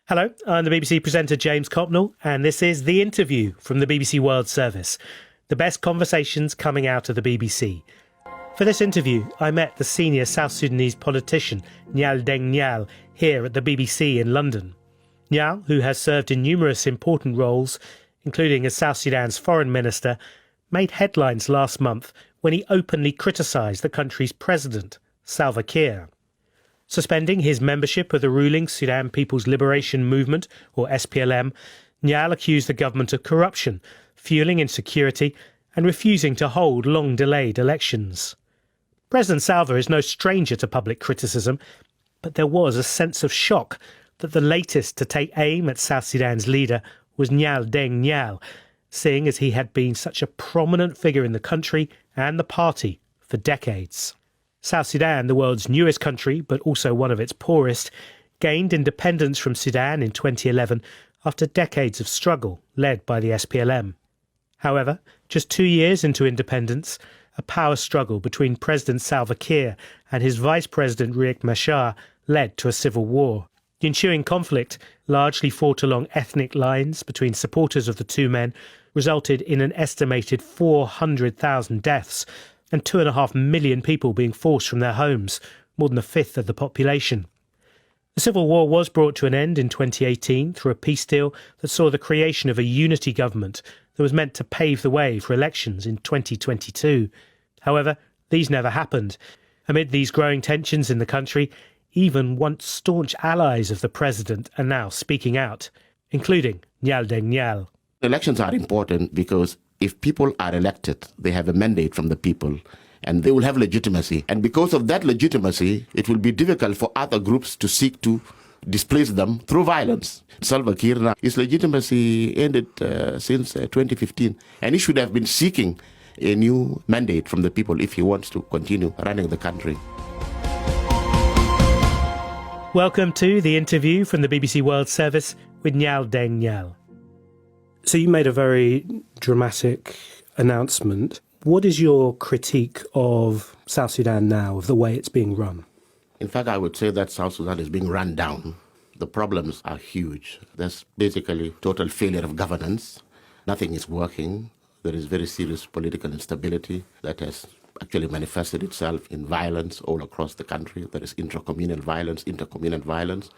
Hello, I'm the BBC presenter James Copnell, and this is The Interview from the BBC World Service, the best conversations coming out of the BBC. For this interview, I met the senior South Sudanese politician Nhial Deng Nhial here at the BBC in London. Nhial, who has served in numerous important roles, including as South Sudan's foreign minister, made headlines last month when he openly criticised the country's president, Salva Kiir. Suspending his membership of the ruling Sudan People's Liberation Movement, or SPLM, Nhial accused the government of corruption, fuelling insecurity and refusing to hold long-delayed elections. President Salva is no stranger to public criticism, but there was a sense of shock that the latest to take aim at South Sudan's leader was Nhial Deng Nhial, seeing as he had been such a prominent figure in the country and the party for decades. South Sudan, the world's newest country, but also one of its poorest, gained independence from Sudan in 2011 after decades of struggle led by the SPLM. However, just 2 years into independence, a power struggle between President Salva Kiir and his Vice President Riek Machar led to a civil war. The ensuing conflict, largely fought along ethnic lines between supporters of the two men, resulted in an estimated 400,000 deaths, and 2.5 million people being forced from their homes, more than a fifth of the population. The civil war was brought to an end in 2018 through a peace deal that saw the creation of a unity government that was meant to pave the way for elections in 2022. However, these never happened. Amid these growing tensions in the country, even once staunch allies of the president are now speaking out, including Nhial Deng Nhial. Elections are important because if people are elected, they have a mandate from the people and they will have legitimacy. And because of that legitimacy, it will be difficult for other groups to seek to displace them through violence. Salva Kiir, his legitimacy ended since 2015, and he should have been seeking a new mandate from the people if he wants to continue running the country. Welcome to The Interview from the BBC World Service with Nhial Deng Nhial. So you made a very dramatic announcement. What is your critique of South Sudan now, of the way it's being run? In fact, I would say that South Sudan is being run down. The problems are huge. There's basically total failure of governance. Nothing is working. There is very serious political instability that has actually manifested itself in violence all across the country. There is intracommunal violence, intercommunal violence,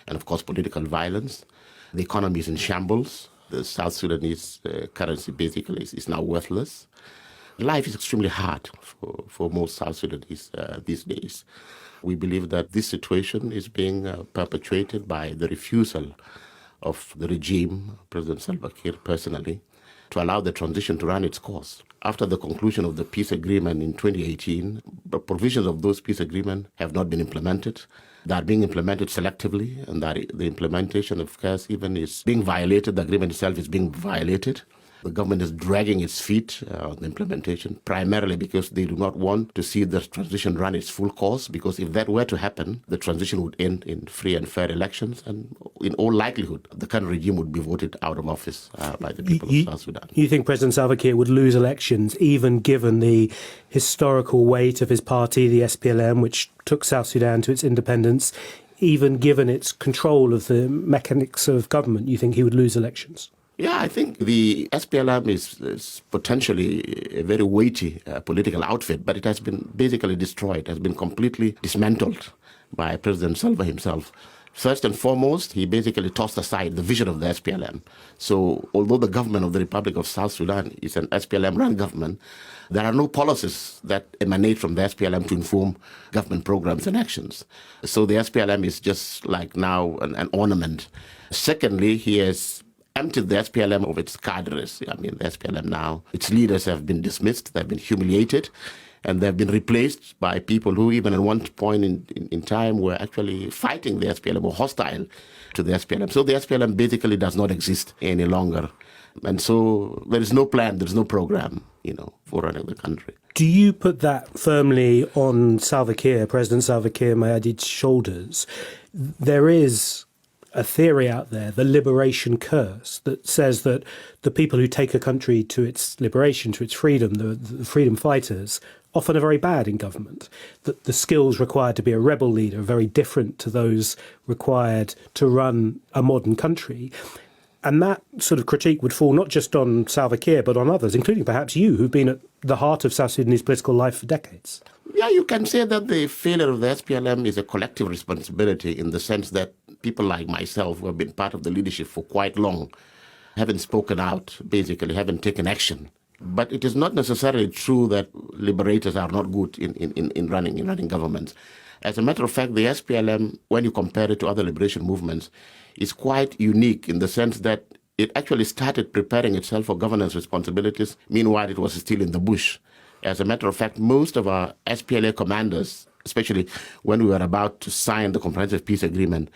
and of course political violence. The economy is in shambles. The South Sudanese currency basically is now worthless. Life is extremely hard for most South Sudanese these days. We believe that this situation is being perpetuated by the refusal of the regime, President Salva Kiir personally, to allow the transition to run its course. After the conclusion of the peace agreement in 2018, the provisions of those peace agreements have not been implemented. They are being implemented selectively, and that the implementation, of course, even is being violated. The agreement itself is being violated. The government is dragging its feet on the implementation, primarily because they do not want to see the transition run its full course, because if that were to happen, the transition would end in free and fair elections, and in all likelihood, the current regime would be voted out of office by the people of South Sudan. You think President Salva Kiir would lose elections, even given the historical weight of his party, the SPLM, which took South Sudan to its independence, even given its control of the mechanics of government? You think he would lose elections? Yeah, I think the SPLM is potentially a very weighty political outfit, but it has been basically destroyed, has been completely dismantled by President Salva himself. First and foremost, he basically tossed aside the vision of the SPLM. So although the government of the Republic of South Sudan is an SPLM-run government, there are no policies that emanate from the SPLM to inform government programs and actions. So the SPLM is just like now an ornament. Secondly, he has emptied the SPLM of its cadres. I mean, the SPLM now, its leaders have been dismissed, they've been humiliated, and they've been replaced by people who even at one point in time were actually fighting the SPLM or hostile to the SPLM. So the SPLM basically does not exist any longer. And so there is no plan, there is no program, for running the country. Do you put that firmly on Salva Kiir, President Salva Kiir Mayardit's shoulders? There is a theory out there, the liberation curse, that says that the people who take a country to its liberation, to its freedom, the freedom fighters, often are very bad in government, that the skills required to be a rebel leader are very different to those required to run a modern country. And that sort of critique would fall not just on Salva Kiir, but on others, including perhaps you, who've been at the heart of South Sudanese political life for decades. Yeah, you can say that the failure of the SPLM is a collective responsibility in the sense that people like myself, who have been part of the leadership for quite long, haven't spoken out, basically, haven't taken action. But it is not necessarily true that liberators are not good in running governments. As a matter of fact, the SPLM, when you compare it to other liberation movements, is quite unique in the sense that it actually started preparing itself for governance responsibilities. Meanwhile, it was still in the bush. As a matter of fact, most of our SPLA commanders, especially when we were about to sign the Comprehensive Peace Agreement,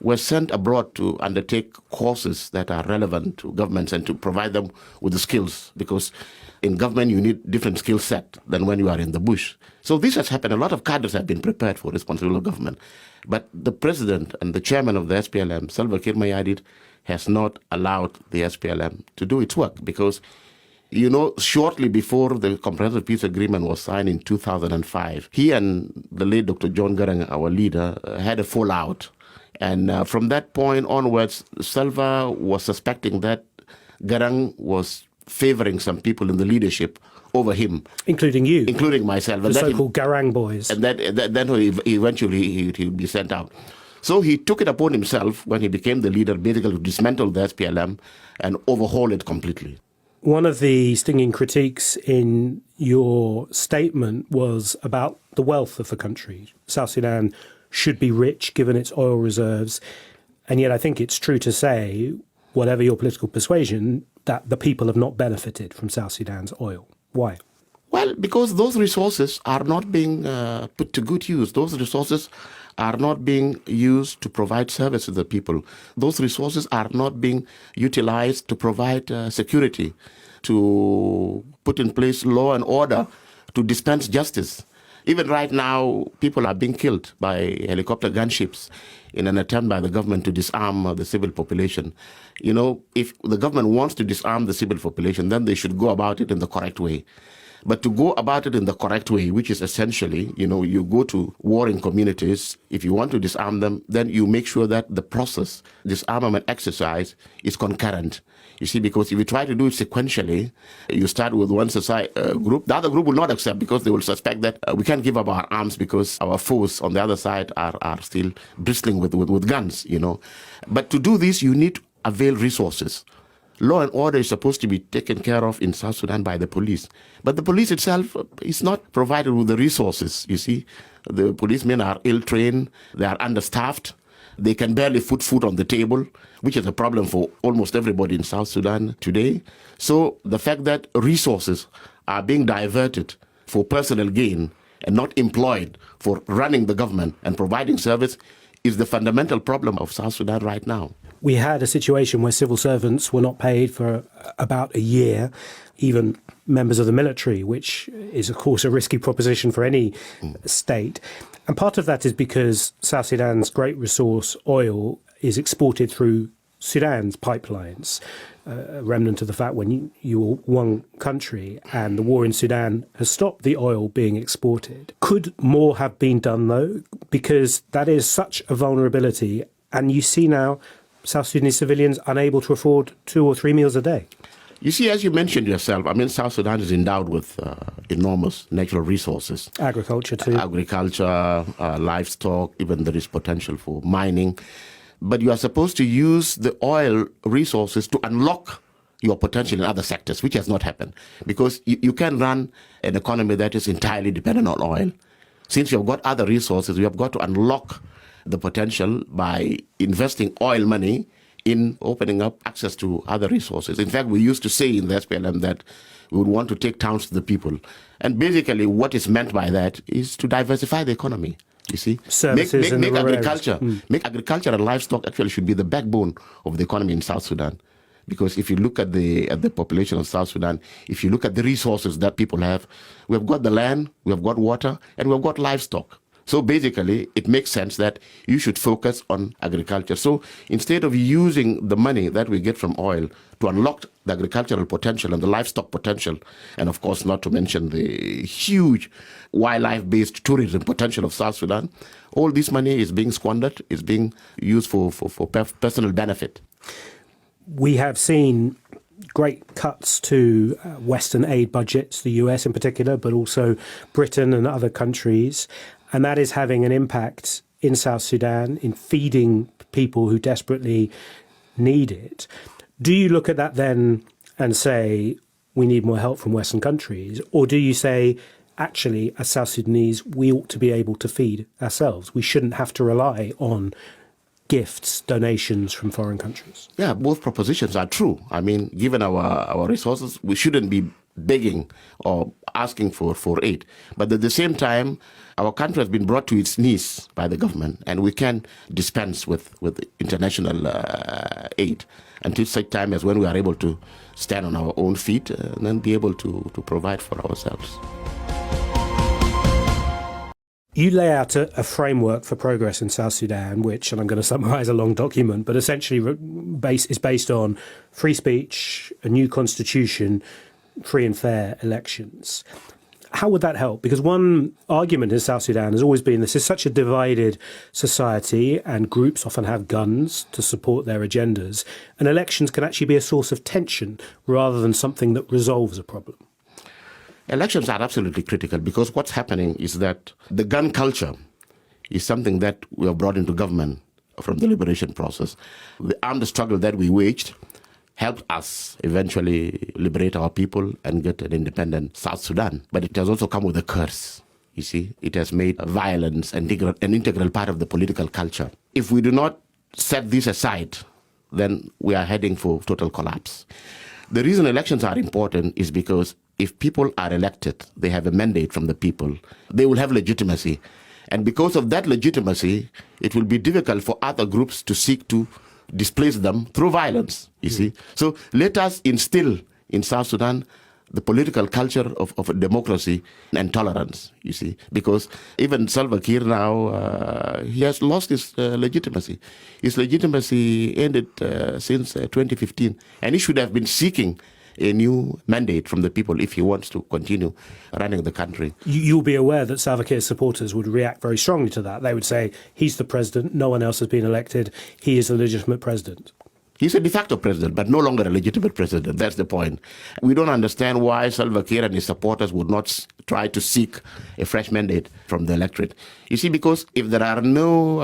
were sent abroad to undertake courses that are relevant to governments and to provide them with the skills, because in government you need different skill set than when you are in the bush. So this has happened. A lot of cadres have been prepared for responsible government. But the president and the chairman of the SPLM, Salva Kiir Mayardit, has not allowed the SPLM to do its work because, you know, shortly before the Comprehensive Peace Agreement was signed in 2005, he and the late Dr. John Garang, our leader, had a fallout. And from that point onwards, Salva was suspecting that Garang was favoring some people in the leadership over him. Including you. Including myself. The so-called Garang boys. And then eventually he'd be sent out. So he took it upon himself when he became the leader, basically to dismantle the SPLM and overhaul it completely. One of the stinging critiques in your statement was about the wealth of the country. South Sudan should be rich given its oil reserves. And yet I think it's true to say, whatever your political persuasion, that the people have not benefited from South Sudan's oil. Why? Well, because those resources are not being put to good use. Those resources are not being used to provide service to the people. Those resources are not being utilized to provide security, to put in place law and order, to dispense justice. Even right now, people are being killed by helicopter gunships in an attempt by the government to disarm the civil population. You know, if the government wants to disarm the civil population, then they should go about it in the correct way. But to go about it in the correct way, which is essentially, you know, you go to warring communities. If you want to disarm them, then you make sure that the process, disarmament exercise, is concurrent. You see, because if you try to do it sequentially, you start with one group, the other group will not accept because they will suspect that we can't give up our arms because our foes on the other side are still bristling with guns, you know. But to do this, you need to avail resources. Law and order is supposed to be taken care of in South Sudan by the police. But the police itself is not provided with the resources, you see. The policemen are ill-trained, they are understaffed, they can barely put food on the table, which is a problem for almost everybody in South Sudan today. So the fact that resources are being diverted for personal gain and not employed for running the government and providing service is the fundamental problem of South Sudan right now. We had a situation where civil servants were not paid for about a year, even members of the military, which is, of course, a risky proposition for any state. And part of that is because South Sudan's great resource, oil, is exported through Sudan's pipelines, a remnant of the fact when you were one country and the war in Sudan has stopped the oil being exported. Could more have been done, though? Because that is such a vulnerability. And you see now South Sudanese civilians unable to afford 2 or 3 meals a day. You see, as you mentioned yourself, I mean, South Sudan is endowed with enormous natural resources. Agriculture too. Agriculture, livestock, even there is potential for mining. But you are supposed to use the oil resources to unlock your potential in other sectors, which has not happened. Because you can run an economy that is entirely dependent on oil. Since you have got other resources, you have got to unlock the potential by investing oil money in opening up access to other resources. In fact, we used to say in the SPLM that we would want to take towns to the people. And basically what is meant by that is to diversify the economy. You see, services make agriculture, make agriculture and livestock actually should be the backbone of the economy in South Sudan. Because if you look at the population of South Sudan, if you look at the resources that people have, we have got the land, we have got water, and we have got livestock. So basically, it makes sense that you should focus on agriculture. So instead of using the money that we get from oil to unlock the agricultural potential and the livestock potential, and of course not to mention the huge wildlife-based tourism potential of South Sudan, all this money is being squandered, is being used for personal benefit. We have seen great cuts to Western aid budgets, the US in particular, but also Britain and other countries. And that is having an impact in South Sudan in feeding people who desperately need it. Do you look at that then and say, we need more help from Western countries? Or do you say, actually, as South Sudanese, we ought to be able to feed ourselves? We shouldn't have to rely on gifts, donations from foreign countries? Yeah, both propositions are true. I mean, given our resources, we shouldn't be begging or asking for aid. But at the same time, our country has been brought to its knees by the government, and we can dispense with international aid until such time as when we are able to stand on our own feet and then be able to provide for ourselves. You lay out a framework for progress in South Sudan, which, and I'm going to summarize a long document, but essentially is based on free speech, a new constitution, free and fair elections. How would that help? Because one argument in South Sudan has always been this is such a divided society and groups often have guns to support their agendas, and elections can actually be a source of tension rather than something that resolves a problem. Elections are absolutely critical because what's happening is that the gun culture is something that we have brought into government from the liberation process. The armed struggle that we waged helped us eventually liberate our people and get an independent South Sudan. But it has also come with a curse. You see, it has made violence an integral part of the political culture. If we do not set this aside, then we are heading for total collapse. The reason elections are important is because if people are elected, they have a mandate from the people, they will have legitimacy. And because of that legitimacy, it will be difficult for other groups to seek to displace them through violence, you see. So let us instill in South Sudan the political culture of democracy and tolerance, you see, because even Salva Kiir now, he has lost his legitimacy. His legitimacy ended since 2015, and he should have been seeking a new mandate from the people if he wants to continue running the country. You'll be aware that Salva Kiir's supporters would react very strongly to that. They would say, he's the president, no one else has been elected, he is a legitimate president. He's a de facto president, but no longer a legitimate president. That's the point. We don't understand why Salva Kiir and his supporters would not try to seek a fresh mandate from the electorate. You see, because if there are no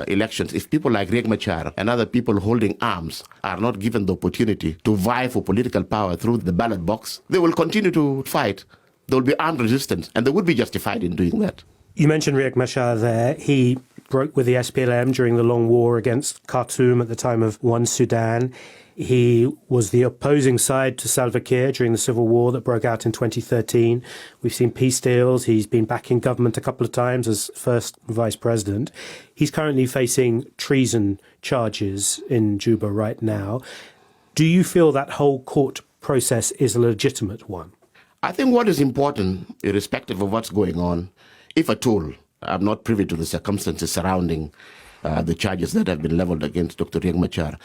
elections, if people like Riek Machar and other people holding arms are not given the opportunity to vie for political power through the ballot box, they will continue to fight. There will be armed resistance, and they would be justified in doing that. You mentioned Riek Machar there. He broke with the SPLM during the long war against Khartoum at the time of One Sudan. He was the opposing side to Salva Kiir during the civil war that broke out in 2013. We've seen peace deals. He's been back in government a couple of times as first vice president. He's currently facing treason charges in Juba right now. Do you feel that whole court process is a legitimate one? I think what is important, irrespective of what's going on, if at all, I'm not privy to the circumstances surrounding the charges that have been leveled against Dr. Riek Machar.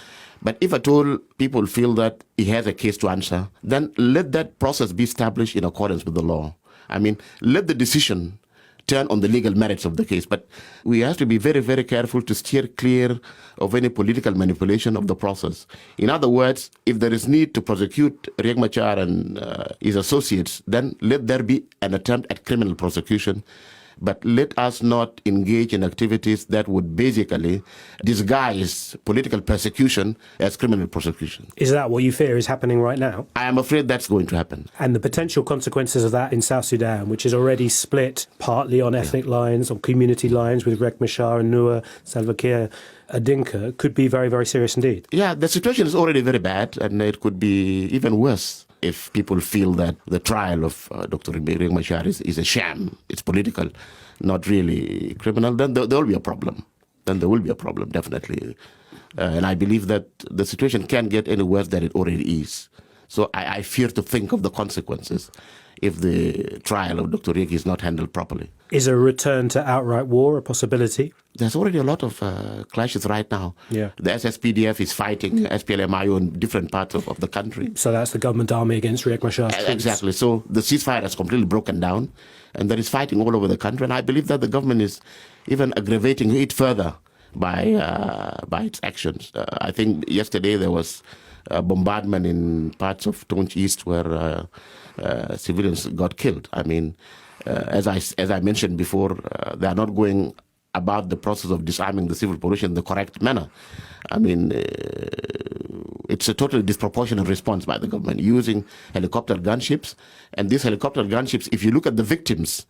But if at all people feel that he has a case to answer, then let that process be established in accordance with the law. I mean, let the decision turn on the legal merits of the case. But we have to be very, very careful to steer clear of any political manipulation of the process. In other words, if there is need to prosecute Riek Machar and his associates, then let there be an attempt at criminal prosecution. But let us not engage in activities that would basically disguise political persecution as criminal prosecution. Is that what you fear is happening right now? I am afraid that's going to happen. And the potential consequences of that in South Sudan, which is already split partly on ethnic lines, on community lines with Riek Machar and Nuer, Salva Kiir, Dinka, could be very, very serious indeed. Yeah, the situation is already very bad, and it could be even worse if people feel that the trial of Dr. Riek Machar is a sham, it's political, not really criminal, then there will be a problem. Then there will be a problem, definitely. And I believe that the situation can't get any worse than it already is. So I fear to think of the consequences if the trial of Dr. Riek is not handled properly. Is a return to outright war a possibility? There's already a lot of clashes right now. Yeah. The SSPDF is fighting SPLM-IO in different parts of the country. So that's the government army against Riek Machar's troops. Exactly. So the ceasefire has completely broken down, and there is fighting all over the country. And I believe that the government is even aggravating it further by its actions. I think yesterday there was a bombardment in parts of Tonj East where civilians got killed. I mean, as I mentioned before, they are not going about the process of disarming the civil population in the correct manner. I mean, it's a totally disproportionate response by the government using helicopter gunships. And these helicopter gunships, if you look at the victims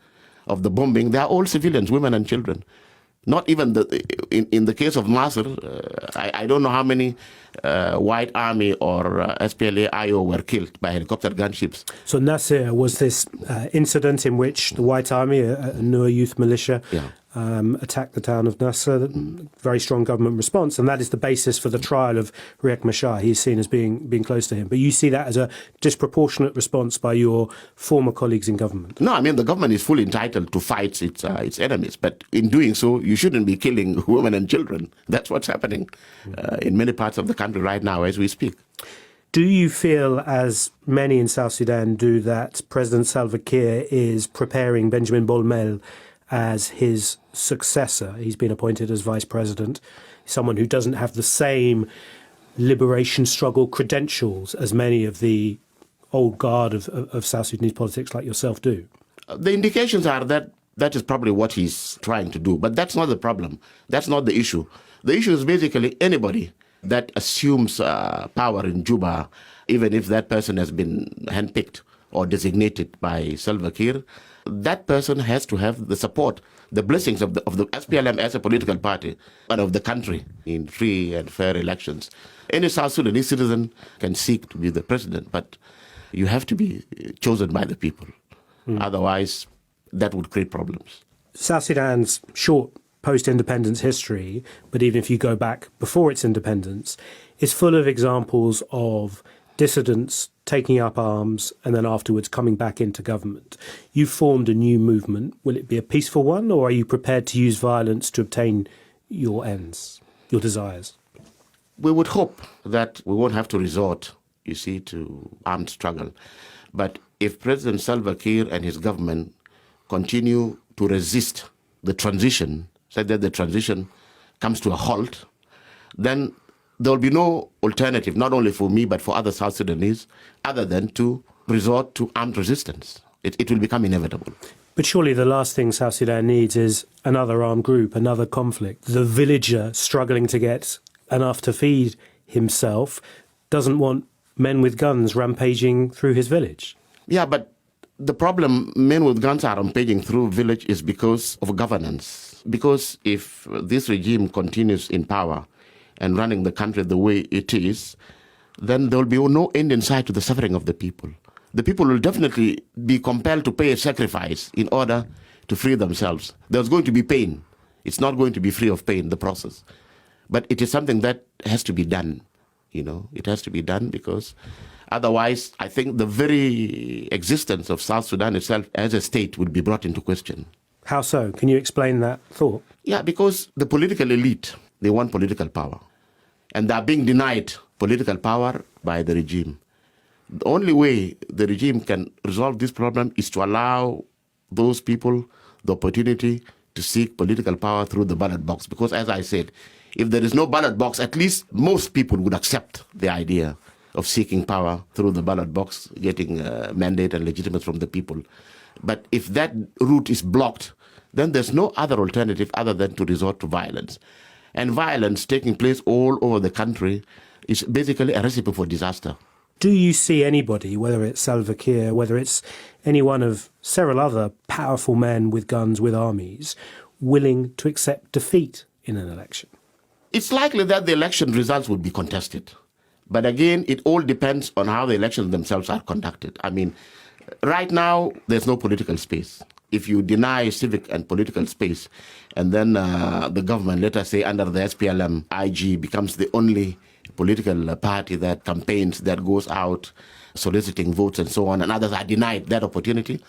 of the bombing, they are all civilians, women and children. Not even in the case of Nasser, I don't know how many White Army or SPLA-IO were killed by helicopter gunships. So Nasser was this incident in which the White Army, a Nur youth militia, attacked the town of Nasser. Very strong government response, and that is the basis for the trial of Riek Machar. He is seen as being close to him. But you see that as a disproportionate response by your former colleagues in government? No, I mean, the government is fully entitled to fight its enemies. But in doing so, you shouldn't be killing women and children. That's what's happening in many parts of the country right now as we speak. Do you feel, as many in South Sudan do, that President Salva Kiir is preparing Benjamin Bolmel as his successor? He's been appointed as vice president, someone who doesn't have the same liberation struggle credentials as many of the old guard of South Sudanese politics like yourself do. The indications are that that is probably what he's trying to do. But that's not the problem. That's not the issue. The issue is basically anybody that assumes power in Juba, even if that person has been handpicked or designated by Salva Kiir, that person has to have the support, the blessings of the SPLM as a political party and of the country in free and fair elections. Any South Sudanese citizen can seek to be the president, but you have to be chosen by the people. Otherwise, that would create problems. South Sudan's short post-independence history, but even if you go back before its independence, is full of examples of dissidents taking up arms and then afterwards coming back into government. You've formed a new movement. Will it be a peaceful one, or are you prepared to use violence to obtain your ends, your desires? We would hope that we won't have to resort, you see, to armed struggle. But if President Salva Kiir and his government continue to resist the transition, so that the transition comes to a halt, then there will be no alternative, not only for me, but for other South Sudanese, other than to resort to armed resistance. It will become inevitable. But surely the last thing South Sudan needs is another armed group, another conflict. The villager struggling to get enough to feed himself doesn't want men with guns rampaging through his village. Yeah, but the problem men with guns are rampaging through village is because of governance. Because if this regime continues in power and running the country the way it is, then there will be no end in sight to the suffering of the people. The people will definitely be compelled to pay a sacrifice in order to free themselves. There's going to be pain. It's not going to be free of pain, the process. But it is something that has to be done. You know, it has to be done because otherwise, I think the very existence of South Sudan itself as a state would be brought into question. How so? Can you explain that thought? Yeah, because the political elite, they want political power. And they are being denied political power by the regime. The only way the regime can resolve this problem is to allow those people the opportunity to seek political power through the ballot box. Because as I said, if there is no ballot box, at least most people would accept the idea of seeking power through the ballot box, getting a mandate and legitimacy from the people. But if that route is blocked, then there's no other alternative other than to resort to violence. And violence taking place all over the country is basically a recipe for disaster. Do you see anybody, whether it's Salva Kiir, whether it's any one of several other powerful men with guns, with armies, willing to accept defeat in an election? It's likely that the election results would be contested. But again, it all depends on how the elections themselves are conducted. I mean, right now, there's no political space. If you deny civic and political space, and then the government, let us say under the SPLM, IG becomes the only political party that campaigns, that goes out soliciting votes and so on, and others are denied that opportunity.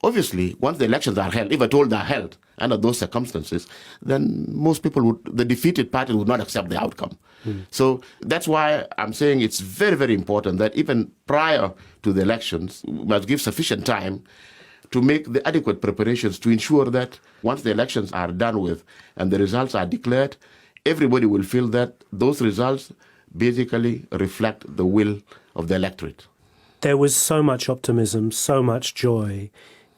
Obviously, once the elections are held, if at all they are held under those circumstances, then most people the defeated party would not accept the outcome. So that's why I'm saying it's very, very important that even prior to the elections, we must give sufficient time to make the adequate preparations to ensure that once the elections are done with and the results are declared, everybody will feel that those results basically reflect the will of the electorate. There was so much optimism, so much joy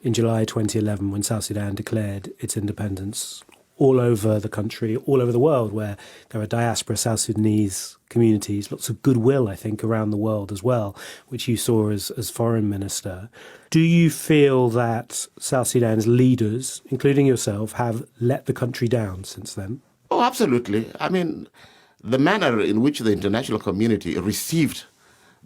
in July 2011 when South Sudan declared its independence all over the country, all over the world, where there are diaspora South Sudanese communities, lots of goodwill, I think, around the world as well, which you saw as foreign minister. Do you feel that South Sudan's leaders, including yourself, have let the country down since then? Oh, absolutely. I mean, the manner in which the international community received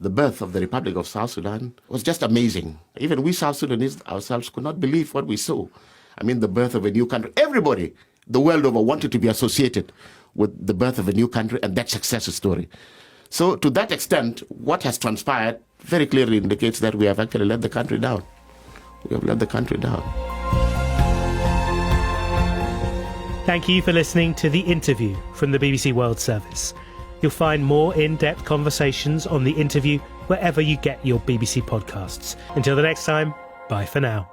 the birth of the Republic of South Sudan was just amazing. Even we South Sudanese ourselves could not believe what we saw. I mean, the birth of a new country. Everybody, the world over, wanted to be associated with the birth of a new country and that success story. So to that extent, what has transpired very clearly indicates that we have actually let the country down. We have let the country down. Thank you for listening to The Interview from the BBC World Service. You'll find more in-depth conversations on The Interview wherever you get your BBC podcasts. Until the next time, bye for now.